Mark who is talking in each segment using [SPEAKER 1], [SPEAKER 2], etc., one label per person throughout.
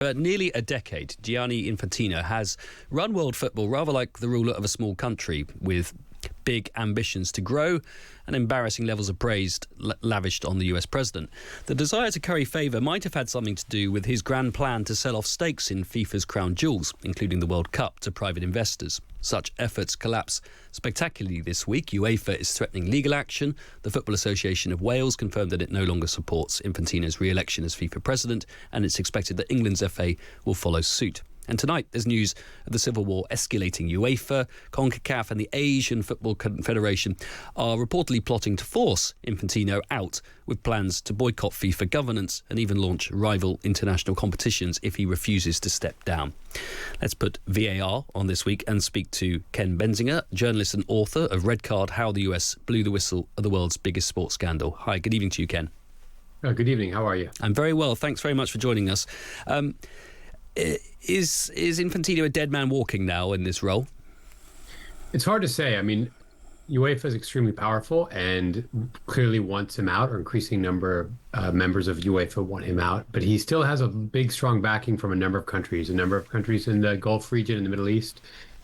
[SPEAKER 1] For nearly a decade, Gianni Infantino has run world football rather like the ruler of a small country, with big ambitions to grow and embarrassing levels of praise lavished on the US president. The desire to curry favour might have had something to do with his grand plan to sell off stakes in FIFA's crown jewels, including the World Cup, to private investors. Such efforts collapse spectacularly this week. UEFA is threatening legal action. The Football Association of Wales confirmed that it no longer supports Infantino's re-election as FIFA president, and it's expected that England's FA will follow suit. And tonight, there's news of the civil war escalating. UEFA, CONCACAF and the Asian Football Confederation are reportedly plotting to force Infantino out, with plans to boycott FIFA governance and even launch rival international competitions if he refuses to step down. Let's put VAR on this week and speak to Ken Bensinger, journalist and author of Red Card: How the US Blew the Whistle of the World's Biggest Sports Scandal. Hi, good evening to you, Ken.
[SPEAKER 2] Good evening. How are you?
[SPEAKER 1] I'm very well. Thanks very much for joining us. Is Infantino a dead man walking now in this role?
[SPEAKER 2] It's hard to say. I mean, UEFA is extremely powerful and clearly wants him out, or increasing number of members of UEFA want him out. But he still has a big, strong backing from a number of countries in the Gulf region, in the Middle East,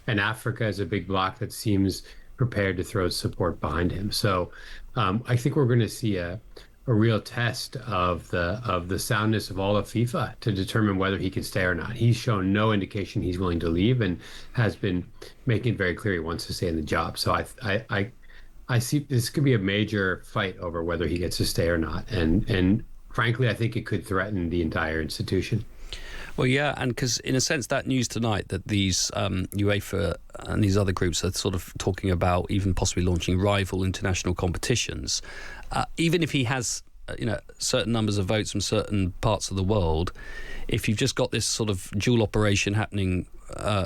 [SPEAKER 2] and Africa is a big bloc that seems prepared to throw support behind him. So I think we're going to see a real test of the soundness of all of FIFA to determine whether he can stay or not. He's shown no indication he's willing to leave, and has been making it very clear he wants to stay in the job. So I see this could be a major fight over whether he gets to stay or not. And frankly, I think it could threaten the entire institution.
[SPEAKER 1] Well, yeah, and because in a sense that news tonight that these UEFA and these other groups are sort of talking about even possibly launching rival international competitions, even if he has certain numbers of votes from certain parts of the world, if you've just got this sort of dual operation happening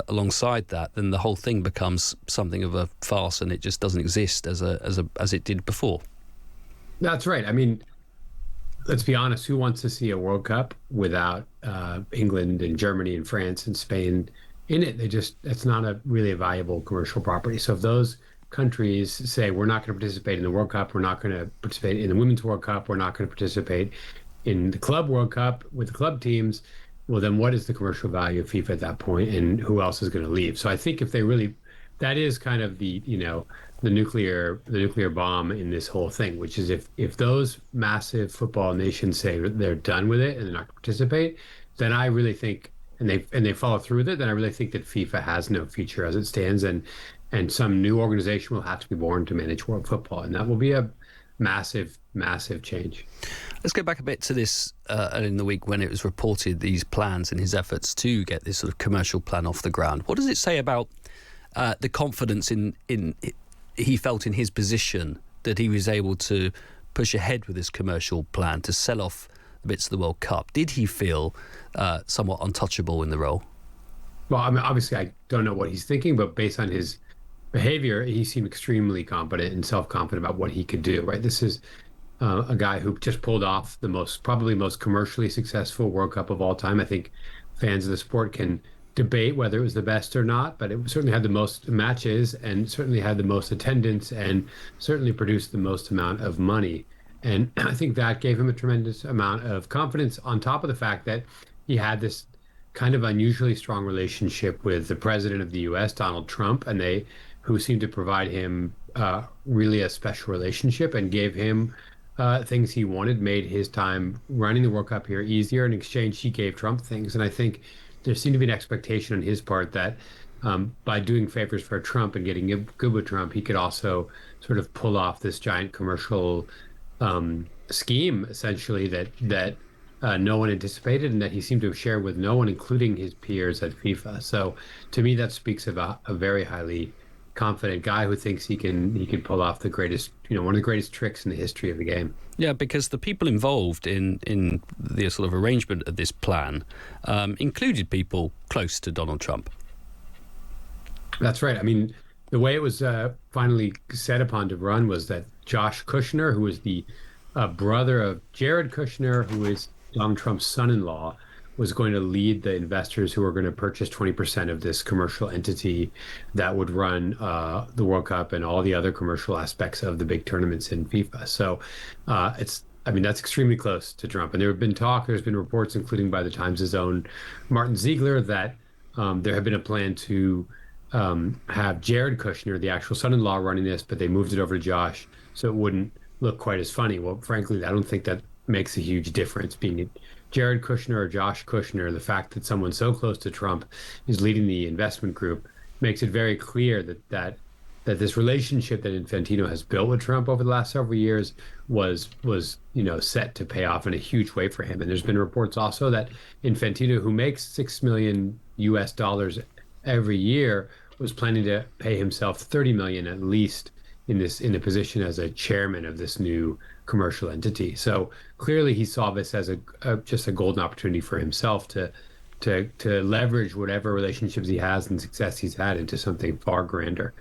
[SPEAKER 1] alongside that, then the whole thing becomes something of a farce, and it just doesn't exist as it did before. That's right.
[SPEAKER 2] I mean, let's be honest, who wants to see a World Cup without England and Germany and France and Spain in it? It's not really a viable commercial property. So if those countries say, we're not going to participate in the World Cup, we're not going to participate in the Women's World Cup, we're not going to participate in the Club World Cup with the club teams, well, then what is the commercial value of FIFA at that point, and who else is going to leave? So I think if they really, that is kind of the nuclear bomb in this whole thing, which is if those massive football nations say they're done with it and they're not going to participate, then I really think, and they follow through with it, then I really think that FIFA has no future as it stands, and some new organization will have to be born to manage world football, and that will be a massive change.
[SPEAKER 1] Let's go back a bit to this early in the week when it was reported, these plans and his efforts to get this sort of commercial plan off the ground. What does it say about the confidence in he felt in his position that he was able to push ahead with this commercial plan to sell off the bits of the World Cup? Did he feel somewhat untouchable in the role?
[SPEAKER 2] Well, I mean, obviously I don't know what he's thinking, but based on his behavior, he seemed extremely confident and self-confident about what he could do, right? This is a guy who just pulled off the probably most commercially successful World Cup of all time. I think fans of the sport can debate whether it was the best or not, but it certainly had the most matches and certainly had the most attendance and certainly produced the most amount of money. And I think that gave him a tremendous amount of confidence, on top of the fact that he had this kind of unusually strong relationship with the president of the US, Donald Trump, and who seemed to provide him really a special relationship and gave him things he wanted, made his time running the World Cup here easier. In exchange, he gave Trump things. And I think there seemed to be an expectation on his part that by doing favors for Trump and getting good with Trump, he could also sort of pull off this giant commercial scheme, essentially, that no one anticipated, and that he seemed to have shared with no one, including his peers at FIFA. So to me, that speaks of a very highly confident guy who thinks he can pull off the greatest, one of the greatest tricks in the history of the game.
[SPEAKER 1] Yeah, because the people involved in the sort of arrangement of this plan included people close to Donald Trump.
[SPEAKER 2] That's right. I mean, the way it was finally set upon to run was that Josh Kushner, who is the brother of Jared Kushner, who is Donald Trump's son-in-law, was going to lead the investors who were going to purchase 20% of this commercial entity that would run the World Cup and all the other commercial aspects of the big tournaments in FIFA. So I mean, that's extremely close to Trump. And there's been reports, including by the Times' own Martin Ziegler, that there had been a plan to have Jared Kushner, the actual son-in-law, running this, but they moved it over to Josh so it wouldn't look quite as funny. Well, frankly, I don't think that makes a huge difference. Being it Jared Kushner or Josh Kushner, the fact that someone so close to Trump is leading the investment group makes it very clear that this relationship that Infantino has built with Trump over the last several years was set to pay off in a huge way for him. And there's been reports also that Infantino, who makes $6 million every year, was planning to pay himself 30 million at least in the position as a chairman of this new commercial entity. So clearly he saw this as just a golden opportunity for himself to leverage whatever relationships he has and success he's had into something far grander.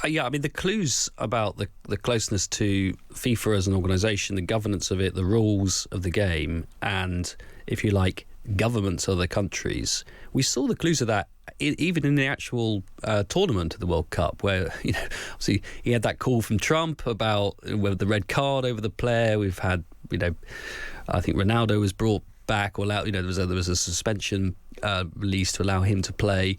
[SPEAKER 1] Yeah, I mean, the clues about the closeness to FIFA as an organisation, the governance of it, the rules of the game, and, if you like, governments of other countries, we saw the clues of that even in the actual tournament of the World Cup, where, obviously he had that call from Trump about the red card over the player. We've had, I think Ronaldo was brought back or allowed, there was a suspension released to allow him to play.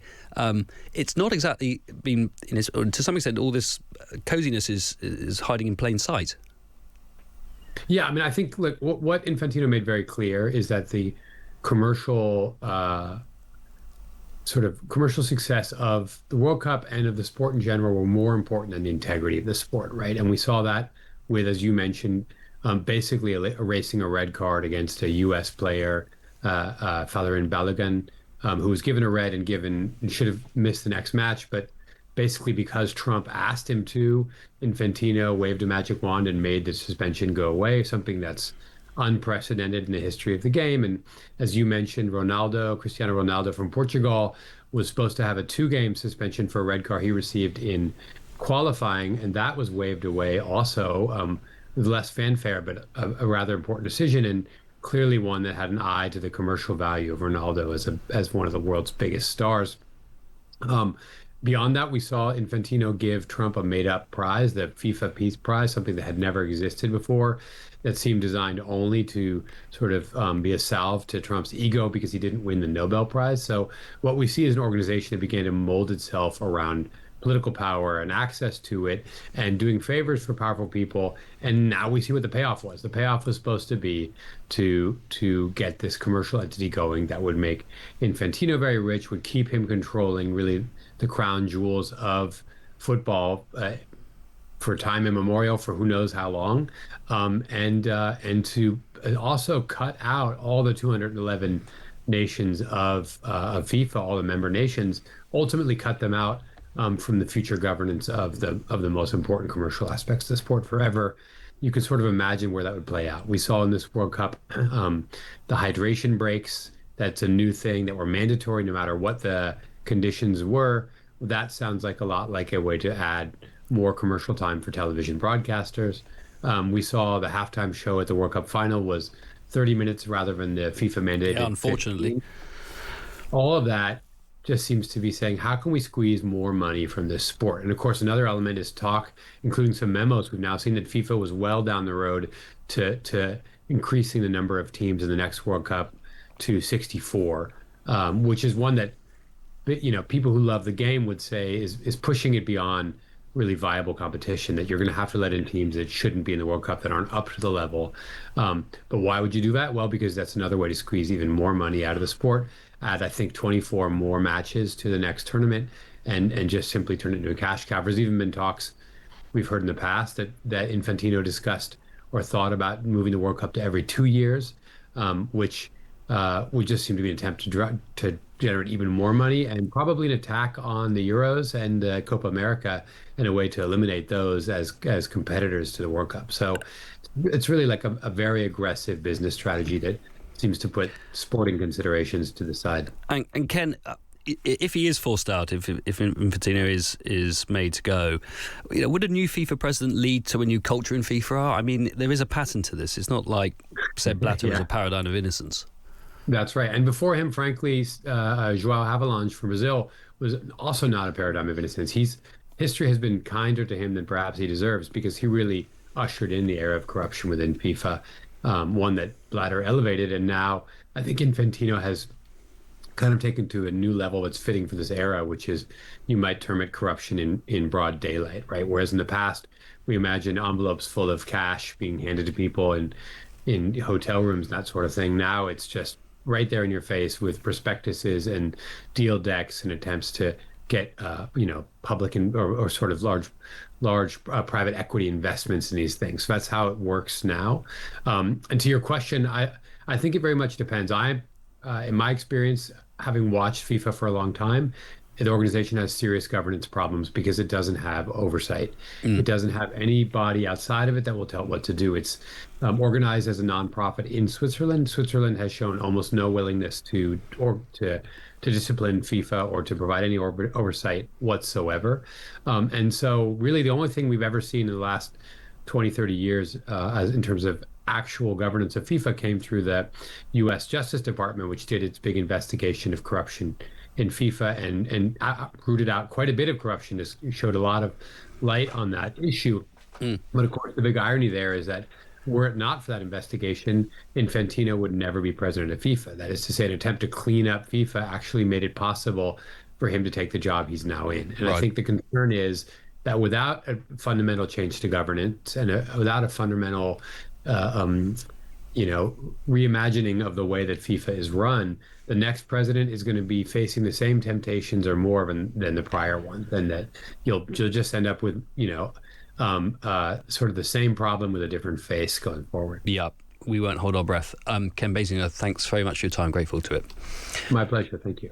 [SPEAKER 1] It's not exactly been, to some extent, all this coziness is hiding in plain sight.
[SPEAKER 2] Yeah, I mean, I think what Infantino made very clear is that the commercial commercial success of the World Cup and of the sport in general were more important than the integrity of the sport, right? And we saw that with, as you mentioned, basically erasing a red card against a U.S. player, Falarin Balogun, who was given a red and should have missed the next match, but basically because Trump asked him to, Infantino waved a magic wand and made the suspension go away, something that's unprecedented in the history of the game. And as you mentioned, Cristiano Ronaldo from Portugal was supposed to have a 2-game suspension for a red card he received in qualifying, and that was waved away also, with less fanfare, but a rather important decision, and clearly one that had an eye to the commercial value of Ronaldo as one of the world's biggest stars. Beyond that, we saw Infantino give Trump a made-up prize, the FIFA Peace Prize, something that had never existed before, that seemed designed only to sort of be a salve to Trump's ego because he didn't win the Nobel Prize. So what we see is an organization that began to mold itself around political power and access to it and doing favors for powerful people. And now we see what the payoff was. The payoff was supposed to be to get this commercial entity going that would make Infantino very rich, would keep him controlling really the crown jewels of football for time immemorial, for who knows how long, and to also cut out all the 211 nations of FIFA, all the member nations, ultimately cut them out from the future governance of the most important commercial aspects of the sport forever. You could sort of imagine where that would play out. We saw in this World Cup the hydration breaks. That's a new thing that were mandatory no matter what the conditions were. That sounds like a lot like a way to add more commercial time for television broadcasters. We saw the halftime show at the World Cup final was 30 minutes rather than the FIFA mandated.
[SPEAKER 1] Yeah, unfortunately.
[SPEAKER 2] 15. All of that just seems to be saying, how can we squeeze more money from this sport? And of course, another element is talk, including some memos. We've now seen that FIFA was well down the road to increasing the number of teams in the next World Cup to 64, which is one that people who love the game would say is pushing it beyond really viable competition, that you're going to have to let in teams that shouldn't be in the World Cup, that aren't up to the level. But why would you do that? Well, because that's another way to squeeze even more money out of the sport, add, I think, 24 more matches to the next tournament, and just simply turn it into a cash cow. There's even been talks we've heard in the past that Infantino discussed or thought about moving the World Cup to every 2 years, which would just seem to be an attempt to generate even more money, and probably an attack on the Euros and the Copa America in a way to eliminate those as competitors to the World Cup. So it's really like a very aggressive business strategy that seems to put sporting considerations to the side.
[SPEAKER 1] And Ken, if he is forced out, if Infantino is made to go, would a new FIFA president lead to a new culture in FIFA? I mean, there is a pattern to this. It's not like Sepp Blatter was a paradigm of innocence.
[SPEAKER 2] That's right. And before him, frankly, João Havelange from Brazil was also not a paradigm of innocence. History has been kinder to him than perhaps he deserves, because he really ushered in the era of corruption within FIFA, one that Blatter elevated. And now I think Infantino has kind of taken to a new level that's fitting for this era, which is, you might term it, corruption in broad daylight, right? Whereas in the past, we imagine envelopes full of cash being handed to people in hotel rooms, that sort of thing. Now it's just right there in your face with prospectuses and deal decks and attempts to get public or sort of large private equity investments in these things. So that's how it works now. And to your question, I think it very much depends. In my experience, having watched FIFA for a long time, the organization has serious governance problems because it doesn't have oversight. It doesn't have any body outside of it that will tell it what to do. It's organized as a nonprofit in Switzerland. Switzerland has shown almost no willingness to discipline FIFA or to provide any oversight whatsoever. And so really the only thing we've ever seen in the last 20, 30 years in terms of actual governance of FIFA came through the U.S. Justice Department, which did its big investigation of corruption in FIFA and rooted out quite a bit of corruption. It showed a lot of light on that issue. But of course, the big irony there is that were it not for that investigation, Infantino would never be president of FIFA. That is to say, an attempt to clean up FIFA actually made it possible for him to take the job he's now in. And I think the concern is that without a fundamental change to governance and without a fundamental reimagining of the way that FIFA is run, the next president is going to be facing the same temptations or more than the prior one. Then that you'll just end up with sort of the same problem with a different face going forward.
[SPEAKER 1] Yeah, we won't hold our breath. Ken Bensinger, thanks very much for your time. Grateful to it.
[SPEAKER 2] My pleasure. Thank you.